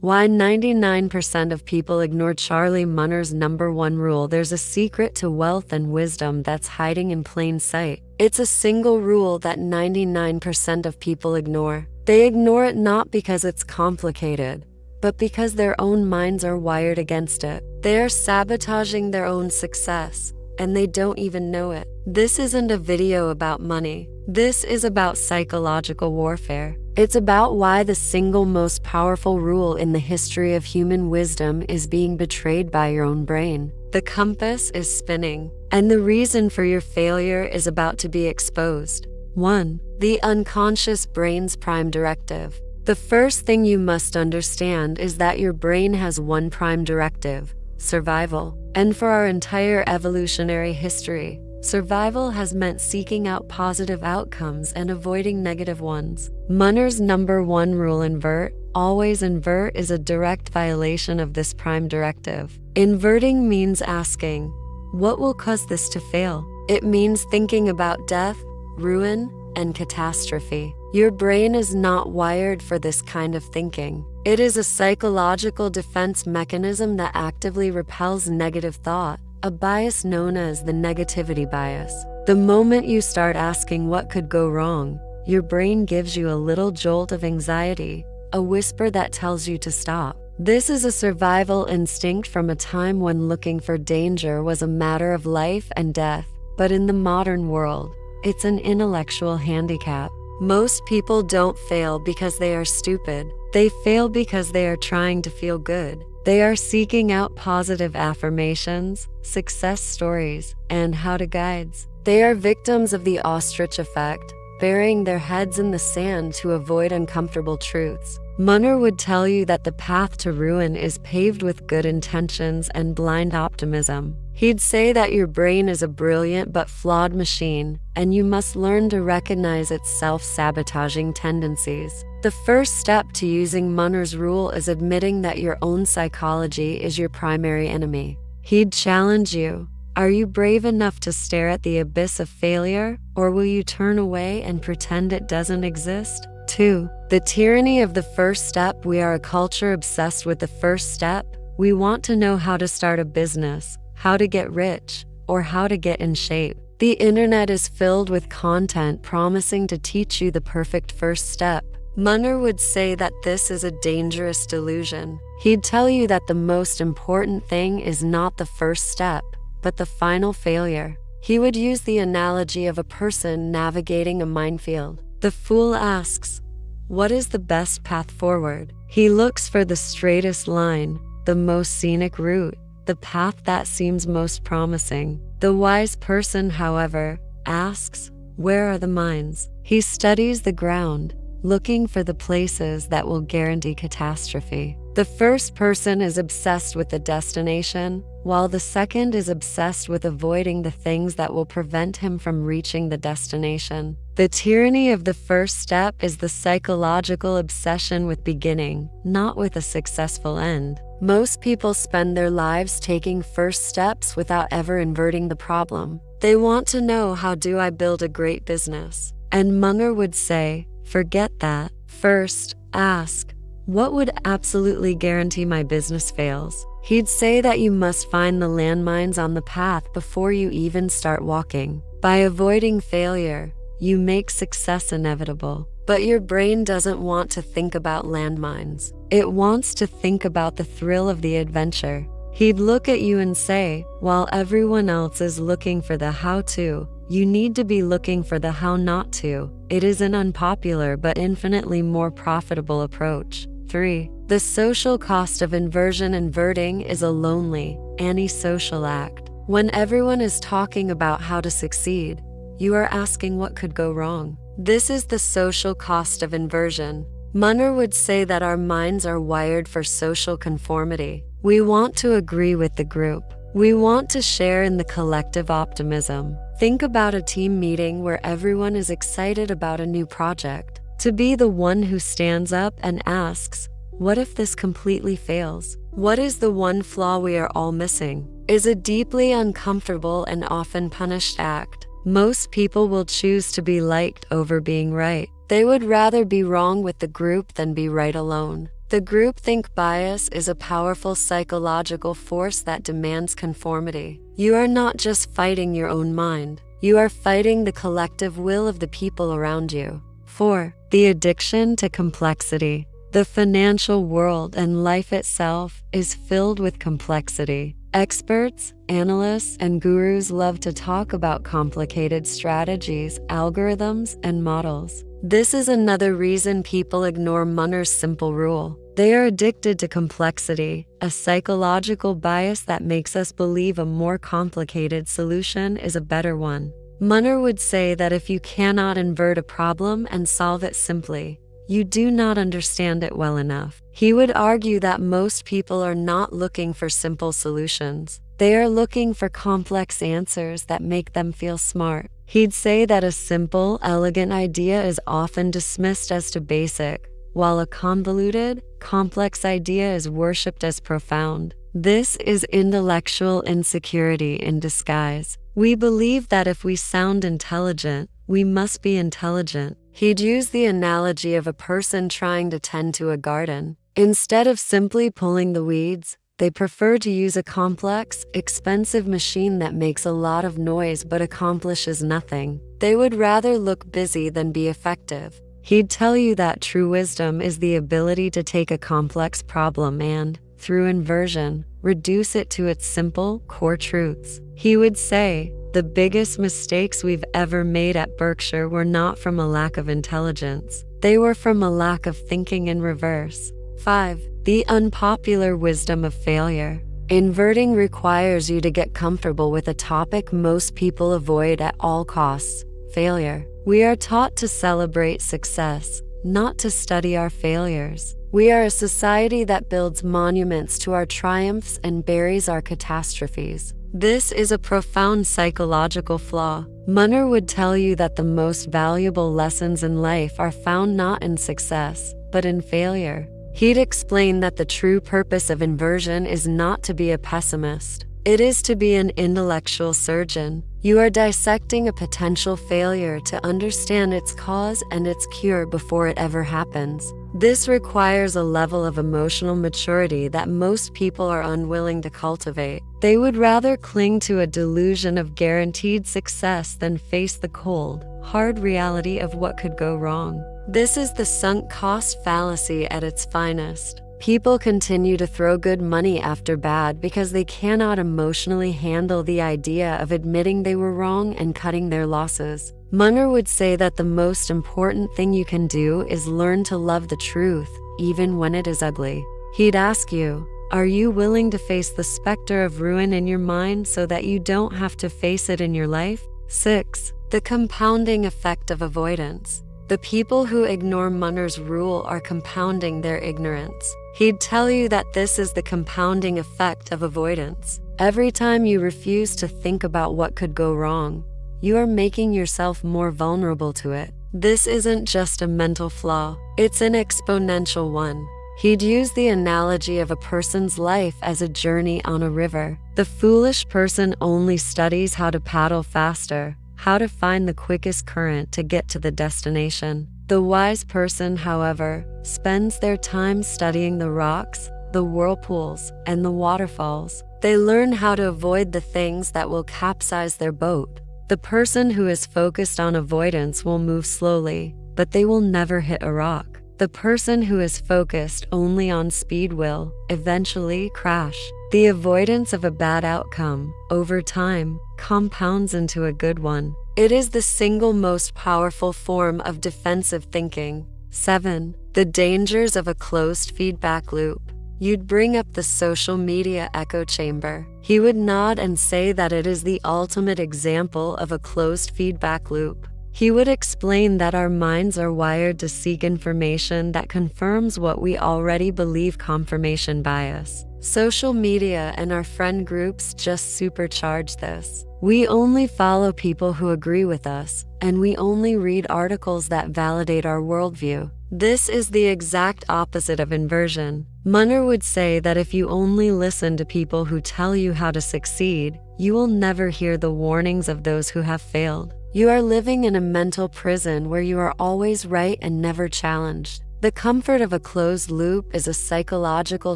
Why 99% of people ignore Charlie Munger's #1 rule. There's a secret to wealth and wisdom that's hiding in plain sight. It's a single rule that 99% of people ignore. They ignore it not because it's complicated, but because their own minds are wired against it. They are sabotaging their own success, and they don't even know it. This isn't a video about money. This is about psychological warfare. It's about why the single most powerful rule in the history of human wisdom is being betrayed by your own brain. The compass is spinning, and the reason for your failure is about to be exposed. 1. The unconscious brain's prime directive. The first thing you must understand is that your brain has one prime directive: survival. And for our entire evolutionary history, survival has meant seeking out positive outcomes and avoiding negative ones. Munger's #1 rule, invert, always invert, is a direct violation of this prime directive. Inverting means asking, what will cause this to fail? It means thinking about death, ruin, and catastrophe. Your brain is not wired for this kind of thinking. It is a psychological defense mechanism that actively repels negative thought, a bias known as the negativity bias. The moment you start asking what could go wrong, your brain gives you a little jolt of anxiety, a whisper that tells you to stop. This is a survival instinct from a time when looking for danger was a matter of life and death. But in the modern world, it's an intellectual handicap. Most people don't fail because they are stupid. They fail because they are trying to feel good. They are seeking out positive affirmations, success stories, and how-to guides. They are victims of the ostrich effect, burying their heads in the sand to avoid uncomfortable truths. Munger would tell you that the path to ruin is paved with good intentions and blind optimism. He'd say that your brain is a brilliant but flawed machine, and you must learn to recognize its self-sabotaging tendencies. The first step to using Munger's rule is admitting that your own psychology is your primary enemy. He'd challenge you. Are you brave enough to stare at the abyss of failure, or will you turn away and pretend it doesn't exist? 2. The tyranny of the first step. We are a culture obsessed with the first step. We want to know how to start a business, how to get rich, or how to get in shape. The internet is filled with content promising to teach you the perfect first step. Munger would say that this is a dangerous delusion. He'd tell you that the most important thing is not the first step, but the final failure. He would use the analogy of a person navigating a minefield. The fool asks, what is the best path forward? He looks for the straightest line, the most scenic route, the path that seems most promising. The wise person, however, asks, where are the mines? He studies the ground, looking for the places that will guarantee catastrophe. The first person is obsessed with the destination, while the second is obsessed with avoiding the things that will prevent him from reaching the destination. The tyranny of the first step is the psychological obsession with beginning, not with a successful end. Most people spend their lives taking first steps without ever inverting the problem. They want to know, how do I build a great business? And Munger would say, forget that. First, ask, what would absolutely guarantee my business fails? He'd say that you must find the landmines on the path before you even start walking. By avoiding failure, you make success inevitable. But your brain doesn't want to think about landmines. It wants to think about the thrill of the adventure. He'd look at you and say, while everyone else is looking for the how-to, you need to be looking for the how not to. It is an unpopular but infinitely more profitable approach. 3. The social cost of inversion. Inverting is a lonely, antisocial act. When everyone is talking about how to succeed, you are asking what could go wrong. This is the social cost of inversion. Munger would say that our minds are wired for social conformity. We want to agree with the group. We want to share in the collective optimism. Think about a team meeting where everyone is excited about a new project. To be the one who stands up and asks, what if this completely fails? What is the one flaw we are all missing? Is a deeply uncomfortable and often punished act. Most people will choose to be liked over being right. They would rather be wrong with the group than be right alone. The groupthink bias is a powerful psychological force that demands conformity. You are not just fighting your own mind, you are fighting the collective will of the people around you. 4. The addiction to complexity. The financial world and life itself is filled with complexity. Experts, analysts, and gurus love to talk about complicated strategies, algorithms, and models. This is another reason people ignore Munger's simple rule. They are addicted to complexity, a psychological bias that makes us believe a more complicated solution is a better one. Munger would say that if you cannot invert a problem and solve it simply, you do not understand it well enough. He would argue that most people are not looking for simple solutions. They are looking for complex answers that make them feel smart. He'd say that a simple, elegant idea is often dismissed as too basic, while a convoluted, complex idea is worshipped as profound. This is intellectual insecurity in disguise. We believe that if we sound intelligent, we must be intelligent. He'd use the analogy of a person trying to tend to a garden. Instead of simply pulling the weeds, they prefer to use a complex, expensive machine that makes a lot of noise but accomplishes nothing. They would rather look busy than be effective. He'd tell you that true wisdom is the ability to take a complex problem and, through inversion, reduce it to its simple, core truths. He would say, the biggest mistakes we've ever made at Berkshire were not from a lack of intelligence. They were from a lack of thinking in reverse. 5. The unpopular wisdom of failure. Inverting requires you to get comfortable with a topic most people avoid at all costs: failure. We are taught to celebrate success, not to study our failures. We are a society that builds monuments to our triumphs and buries our catastrophes. This is a profound psychological flaw. Munger would tell you that the most valuable lessons in life are found not in success, but in failure. He'd explain that the true purpose of inversion is not to be a pessimist. It is to be an intellectual surgeon. You are dissecting a potential failure to understand its cause and its cure before it ever happens. This requires a level of emotional maturity that most people are unwilling to cultivate. They would rather cling to a delusion of guaranteed success than face the cold, hard reality of what could go wrong. This is the sunk cost fallacy at its finest. People continue to throw good money after bad because they cannot emotionally handle the idea of admitting they were wrong and cutting their losses. Munger would say that the most important thing you can do is learn to love the truth, even when it is ugly. He'd ask you, are you willing to face the specter of ruin in your mind so that you don't have to face it in your life? 6. The compounding effect of avoidance. The people who ignore Munger's rule are compounding their ignorance. He'd tell you that this is the compounding effect of avoidance. Every time you refuse to think about what could go wrong, you are making yourself more vulnerable to it. This isn't just a mental flaw, it's an exponential one. He'd use the analogy of a person's life as a journey on a river. The foolish person only studies how to paddle faster, how to find the quickest current to get to the destination. The wise person, however, spends their time studying the rocks, the whirlpools, and the waterfalls. They learn how to avoid the things that will capsize their boat. The person who is focused on avoidance will move slowly, but they will never hit a rock. The person who is focused only on speed will, eventually, crash. The avoidance of a bad outcome, over time, compounds into a good one. It is the single most powerful form of defensive thinking. 7. The dangers of a closed feedback loop. You'd bring up the social media echo chamber. He would nod and say that it is the ultimate example of a closed feedback loop. He would explain that our minds are wired to seek information that confirms what we already believe, confirmation bias. Social media and our friend groups just supercharge this. We only follow people who agree with us, and we only read articles that validate our worldview. This is the exact opposite of inversion. Munger would say that if you only listen to people who tell you how to succeed, you will never hear the warnings of those who have failed. You are living in a mental prison where you are always right and never challenged. The comfort of a closed loop is a psychological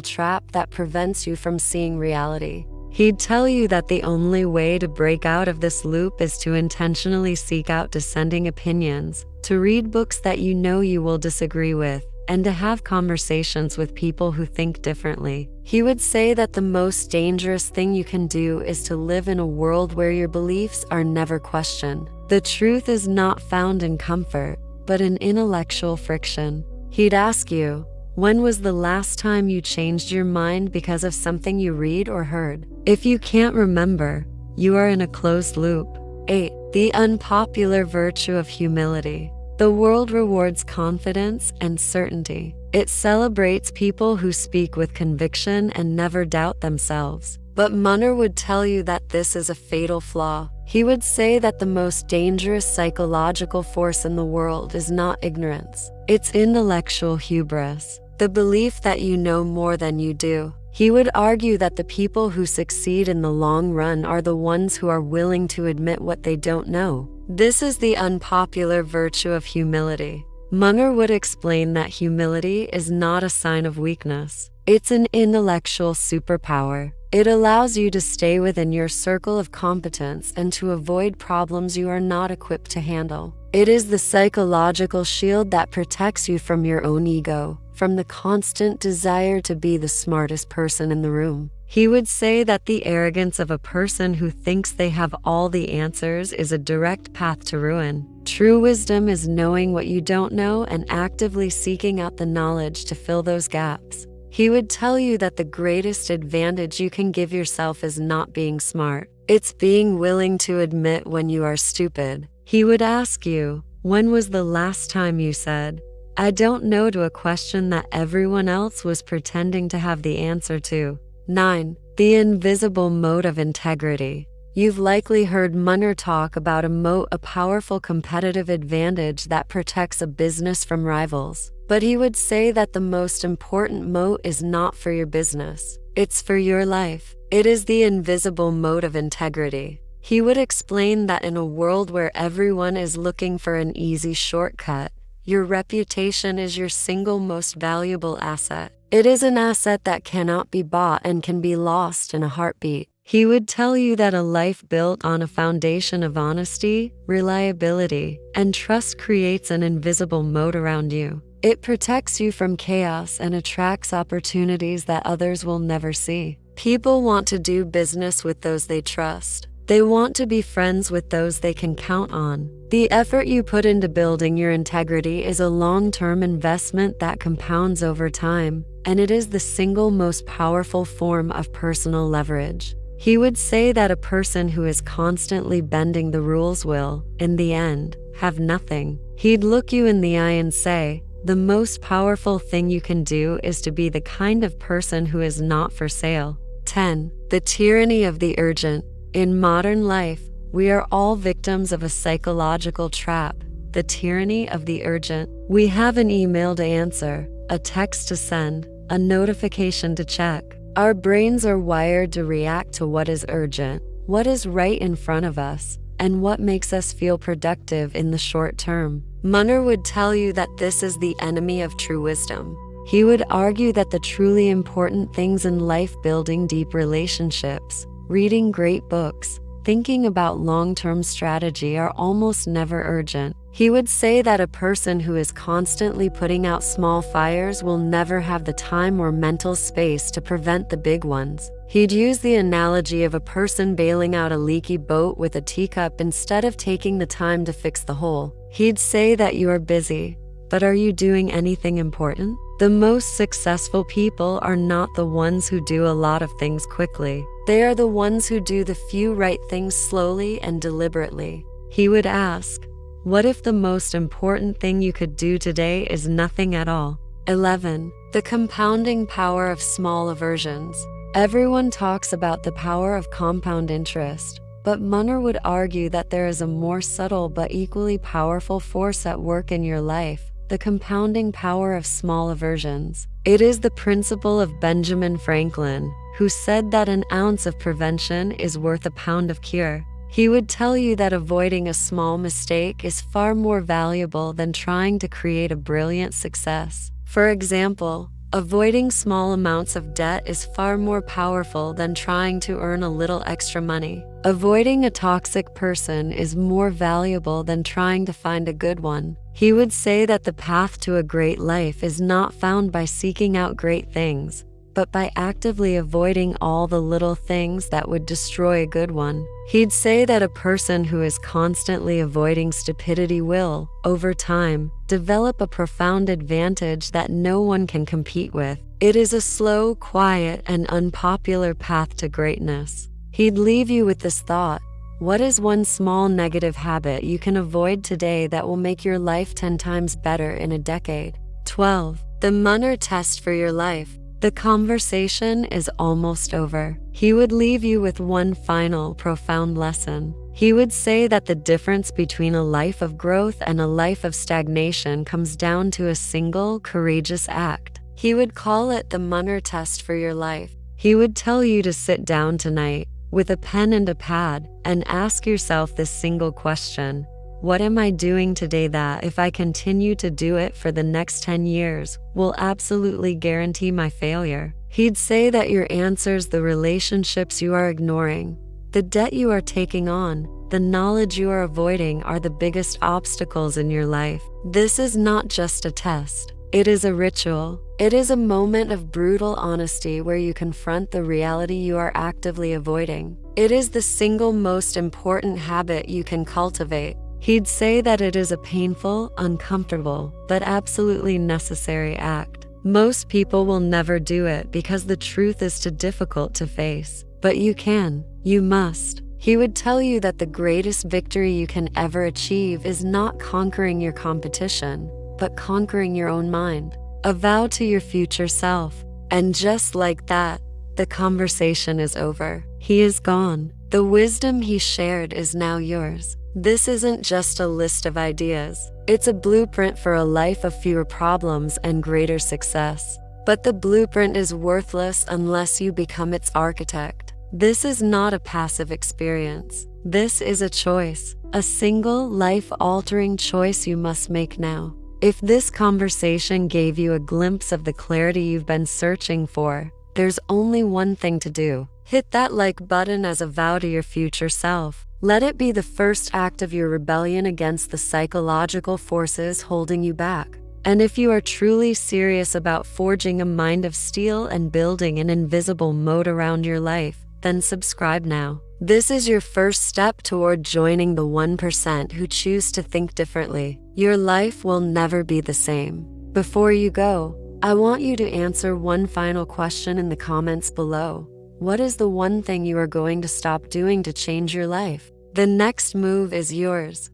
trap that prevents you from seeing reality. He'd tell you that the only way to break out of this loop is to intentionally seek out dissenting opinions, to read books that you know you will disagree with, and to have conversations with people who think differently. He would say that the most dangerous thing you can do is to live in a world where your beliefs are never questioned. The truth is not found in comfort, but in intellectual friction. He'd ask you, when was the last time you changed your mind because of something you read or heard? If you can't remember, you are in a closed loop. 8. The unpopular virtue of humility. The world rewards confidence and certainty. It celebrates people who speak with conviction and never doubt themselves. But Munger would tell you that this is a fatal flaw. He would say that the most dangerous psychological force in the world is not ignorance. It's intellectual hubris, the belief that you know more than you do. He would argue that the people who succeed in the long run are the ones who are willing to admit what they don't know. This is the unpopular virtue of humility. Munger would explain that humility is not a sign of weakness. It's an intellectual superpower. It allows you to stay within your circle of competence and to avoid problems you are not equipped to handle. It is the psychological shield that protects you from your own ego, from the constant desire to be the smartest person in the room. He would say that the arrogance of a person who thinks they have all the answers is a direct path to ruin. True wisdom is knowing what you don't know and actively seeking out the knowledge to fill those gaps. He would tell you that the greatest advantage you can give yourself is not being smart. It's being willing to admit when you are stupid. He would ask you, when was the last time you said, "I don't know," to a question that everyone else was pretending to have the answer to? 9. The invisible moat of integrity. You've likely heard Munger talk about a moat, a powerful competitive advantage that protects a business from rivals. But he would say that the most important moat is not for your business. It's for your life. It is the invisible moat of integrity. He would explain that in a world where everyone is looking for an easy shortcut, your reputation is your single most valuable asset. It is an asset that cannot be bought and can be lost in a heartbeat. He would tell you that a life built on a foundation of honesty, reliability, and trust creates an invisible moat around you. It protects you from chaos and attracts opportunities that others will never see. People want to do business with those they trust. They want to be friends with those they can count on. The effort you put into building your integrity is a long-term investment that compounds over time, and it is the single most powerful form of personal leverage. He would say that a person who is constantly bending the rules will, in the end, have nothing. He'd look you in the eye and say, the most powerful thing you can do is to be the kind of person who is not for sale. 10. The tyranny of the urgent. In modern life, we are all victims of a psychological trap, the tyranny of the urgent. We have an email to answer, a text to send, a notification to check. Our brains are wired to react to what is urgent, what is right in front of us, and what makes us feel productive in the short term. Munger would tell you that this is the enemy of true wisdom. He would argue that the truly important things in life, building deep relationships, reading great books, thinking about long-term strategy, are almost never urgent. He would say that a person who is constantly putting out small fires will never have the time or mental space to prevent the big ones. He'd use the analogy of a person bailing out a leaky boat with a teacup instead of taking the time to fix the hole. He'd say that you are busy, but are you doing anything important? The most successful people are not the ones who do a lot of things quickly. They are the ones who do the few right things slowly and deliberately. He would ask, what if the most important thing you could do today is nothing at all? 11. The compounding power of small aversions. Everyone talks about the power of compound interest, but Munger would argue that there is a more subtle but equally powerful force at work in your life, the compounding power of small aversions. It is the principle of Benjamin Franklin, who said that an ounce of prevention is worth a pound of cure. He would tell you that avoiding a small mistake is far more valuable than trying to create a brilliant success. For example, avoiding small amounts of debt is far more powerful than trying to earn a little extra money. Avoiding a toxic person is more valuable than trying to find a good one. He would say that the path to a great life is not found by seeking out great things, but by actively avoiding all the little things that would destroy a good one. He'd say that a person who is constantly avoiding stupidity will, over time, develop a profound advantage that no one can compete with. It is a slow, quiet, and unpopular path to greatness. He'd leave you with this thought: what is one small negative habit you can avoid today that will make your life 10 times better in a decade? 12. The Munger test for your life. The conversation is almost over. He would leave you with one final profound lesson. He would say that the difference between a life of growth and a life of stagnation comes down to a single courageous act. He would call it the Munger test for your life. He would tell you to sit down tonight with a pen and a pad and ask yourself this single question: what am I doing today that, if I continue to do it for the next 10 years, will absolutely guarantee my failure? He'd say that your answers, the relationships you are ignoring, the debt you are taking on, the knowledge you are avoiding are the biggest obstacles in your life. This is not just a test. It is a ritual. It is a moment of brutal honesty where you confront the reality you are actively avoiding. It is the single most important habit you can cultivate. He'd say that it is a painful, uncomfortable, but absolutely necessary act. Most people will never do it because the truth is too difficult to face. But you can. You must. He would tell you that the greatest victory you can ever achieve is not conquering your competition, but conquering your own mind. A vow to your future self. And just like that, the conversation is over. He is gone. The wisdom he shared is now yours. This isn't just a list of ideas. It's a blueprint for a life of fewer problems and greater success. But the blueprint is worthless unless you become its architect. This is not a passive experience. This is a choice, a single life-altering choice you must make now. If this conversation gave you a glimpse of the clarity you've been searching for, there's only one thing to do. Hit that like button as a vow to your future self. Let it be the first act of your rebellion against the psychological forces holding you back. And if you are truly serious about forging a mind of steel and building an invisible moat around your life, then subscribe now. This is your first step toward joining the 1% who choose to think differently. Your life will never be the same. Before you go, I want you to answer one final question in the comments below. What is the one thing you are going to stop doing to change your life? The next move is yours.